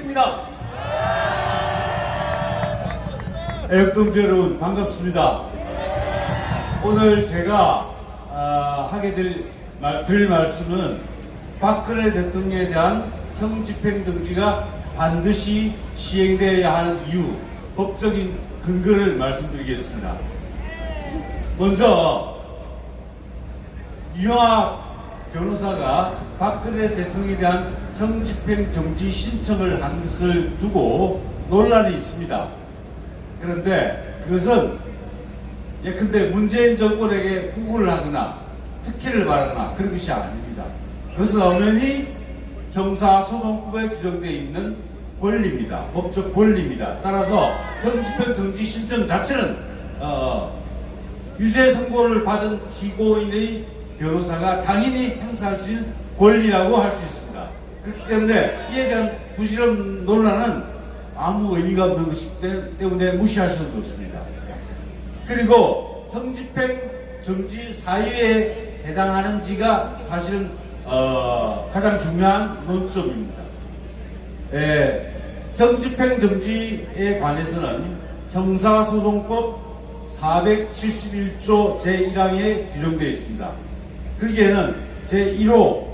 하겠습니다. 애국동지 여러분 반갑습니다. 오늘 제가 하게 드릴 말씀은 박근혜 대통령에 대한 형집행정지가 반드시 시행되어야 하는 이유, 법적인 근거를 말씀드리겠습니다. 먼저 유영하 변호사가 박근혜 대통령에 대한 형집행정지 신청을 한 것을 두고 논란이 있습니다. 그런데 그것은 예컨대 문재인 정권에게 구구를 하거나 특혜를 바라거나 그런 것이 아닙니다. 그것은 엄연히 형사소송법에 규정되어 있는 권리입니다. 법적 권리입니다. 따라서 형집행정지 신청 자체는 유죄 선고를 받은 피고인의 변호사가 당연히 행사할 수 있는 권리라고 할 수 있습니다. 그렇기 때문에 이에 대한 부실한 논란은 아무 의미가 없는 것이기 때문에 무시하셔도 좋습니다. 그리고 형집행정지 사유에 해당하는지가 사실은 가장 중요한 논점입니다. 형집행정지에 관해서는 형사소송법 471조 제1항에 규정되어 있습니다. 거기에는 제1호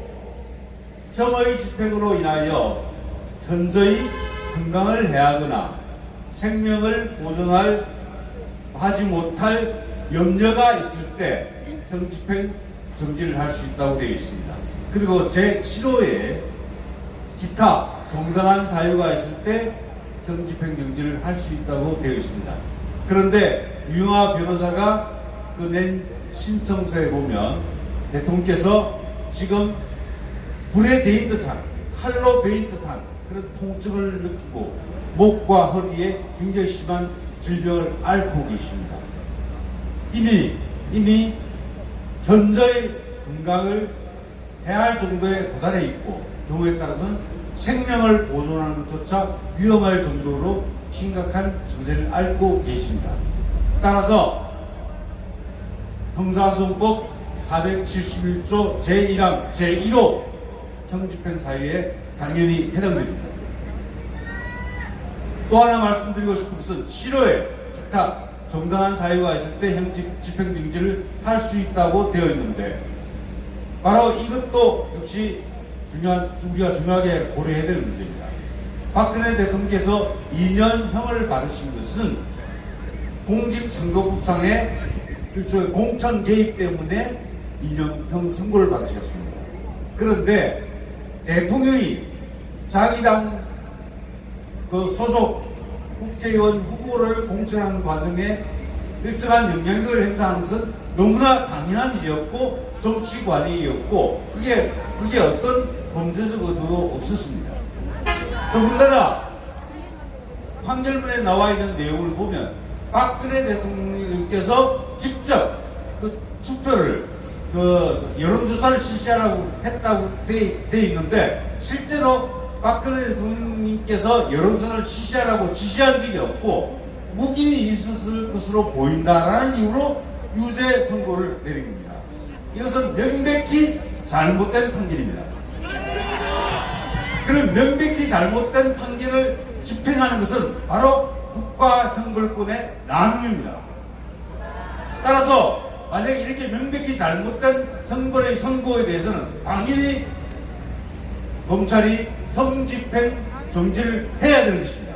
형의 집행으로 인하여 현저히 건강을 해하거나 생명을 보존하지 못할 염려가 있을 때 형집행 정지를 할 수 있다고 되어 있습니다. 그리고 제7호에 기타 정당한 사유가 있을 때 형집행 정지를 할 수 있다고 되어 있습니다. 그런데 유영하 변호사가 낸 신청서에 보면 대통령께서 지금 불에 데인 듯한, 칼로 베인 듯한 그런 통증을 느끼고 목과 허리에 굉장히 심한 질병을 앓고 계십니다. 이미 현저히 건강을 해할 정도에 도달해 있고 경우에 따라서는 생명을 보존하는 것조차 위험할 정도로 심각한 증세를 앓고 계십니다. 따라서 형사소송법 471조 제1항 제1호 형집행 사유에 당연히 해당됩니다. 또 하나 말씀드리고 싶은 것은 실효에 기타 정당한 사유가 있을 때 형집행정지를 할 수 있다고 되어 있는데 바로 이것도 역시 우리가 중요하게 고려해야 될 문제입니다. 박근혜 대통령께서 2년형을 받으신 것은 공직선거법상의 일종의 공천 개입 때문에 2년형 선고를 받으셨습니다. 그런데 대통령이 자기당 소속 국회의원 후보를 공천하는 과정에 일정한 영향력을 행사하는 것은 너무나 당연한 일이었고 정치 관리였고 그게 어떤 범죄적 의도도 없었습니다. 더군다나 판결문에 나와 있는 내용을 보면 박근혜 대통령께서 직접 그 투표를 여론조사를 실시하라고 했다고 돼 있는데 실제로 박근혜 대통령님께서 여론조사를 실시하라고 지시한 적이 없고 묵인이 있었을 것으로 보인다라는 이유로 유죄 선고를 내린 겁니다. 이것은 명백히 잘못된 판결입니다. 그런 명백히 잘못된 판결을 집행하는 것은 바로 국가형벌권의 남용입니다. 따라서 만약에 이렇게 명백히 잘못된 형벌의 선고에 대해서는 당연히 검찰이 형집행 정지를 해야 되는 것입니다.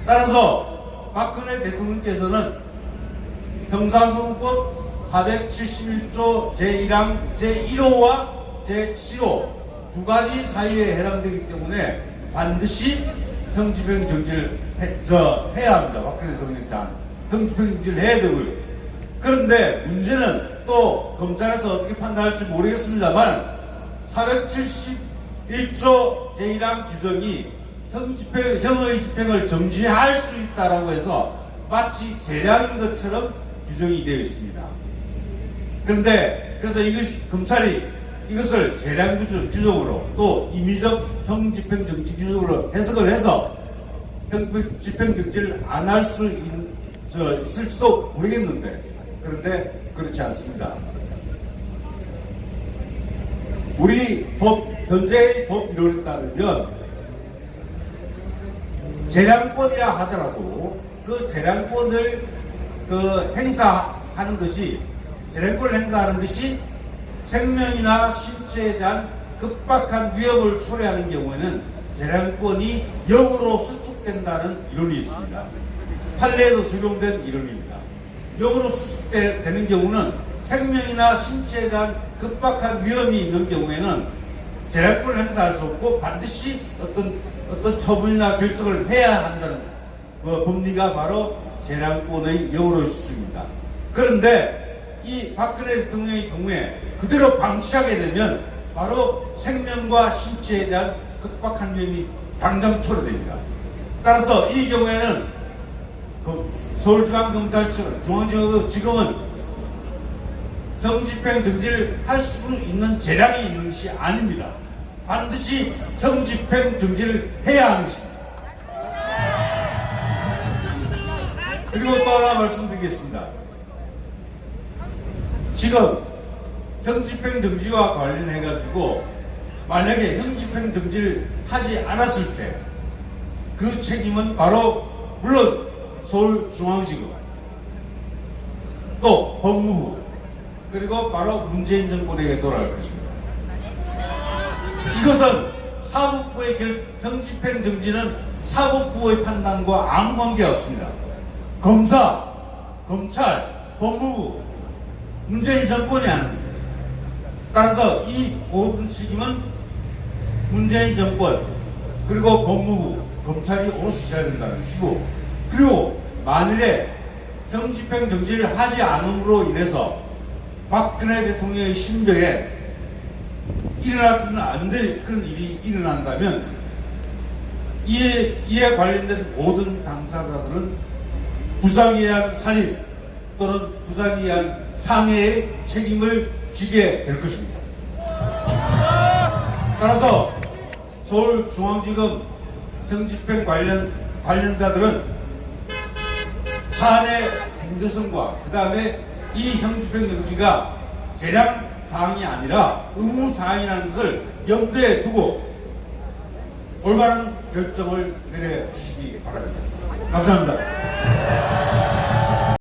따라서 박근혜 대통령께서는 형사소송법 471조 제1항 제1호와 제7호 두 가지 사유에 해당되기 때문에 반드시 형집행 정지를 해야 합니다. 박근혜 대통령에 대한 형집행 정지를 해야 되고요. 그런데 문제는 또 검찰에서 어떻게 판단할지 모르겠습니다만 471조 제1항 규정이 형의 집행을 정지할 수 있다라고 해서 마치 재량인 것처럼 규정이 되어 있습니다. 그래서 검찰이 이것을 재량 규정으로 또 임의적 형집행정지 규정으로 해석을 해서 형집행정지를 안 할 수 있을지도 모르겠는데 그런데 그렇지 않습니다. 우리 법 현재의 법 이론에 따르면 재량권이라 하더라도 그 재량권을 행사하는 것이 재량권을 행사하는 것이 생명이나 신체에 대한 급박한 위협을 초래하는 경우에는 재량권이 0으로 수축된다는 이론이 있습니다. 판례에도 적용된 이론입니다. 0으로 수축되는 경우는 생명이나 신체에 대한 급박한 위험이 있는 경우에는 재량권을 행사할 수 없고 반드시 어떤 처분이나 결정을 해야 한다는 그 법리가 바로 재량권의 0으로 수축입니다. 그런데 이 박근혜 대통령의 경우에 그대로 방치하게 되면 바로 생명과 신체에 대한 급박한 위험이 당장 초래됩니다. 따라서 이 경우에는 서울중앙경찰청 중앙지검은 형집행 정지를 할 수 있는 재량이 있는 것이 아닙니다. 반드시 형집행 정지를 해야 하는 것입니다. 그리고 또 하나 말씀드리겠습니다. 지금 형집행 정지와 관련해 가지고 만약에 형집행 정지를 하지 않았을 때 그 책임은 바로 물론 서울중앙지검 또 법무부 그리고 바로 문재인 정권에게 돌아갈 것입니다. 이것은 사법부의 형집행 정지는 사법부의 판단과 아무 관계가 없습니다. 검사, 검찰, 법무부, 문재인 정권이 아닙니다. 따라서 이 모든 책임은 문재인 정권 그리고 법무부, 검찰이 오롯이 져야 된다는 것이고, 그리고 만일에 형집행 정지를 하지 않음으로 인해서 박근혜 대통령의 신병에 일어나서는 안 될 그런 일이 일어난다면 이에 관련된 모든 당사자들은 부상에 의한 살인 또는 부상에 의한 상해의 책임을 지게 될 것입니다. 따라서 서울중앙지검 형집행 관련자들은 사안의 중대성과 그 다음에 이 형집행 정지가 재량 사항이 아니라 의무 사항이라는 것을 염두에 두고 올바른 결정을 내려주시기 바랍니다. 감사합니다.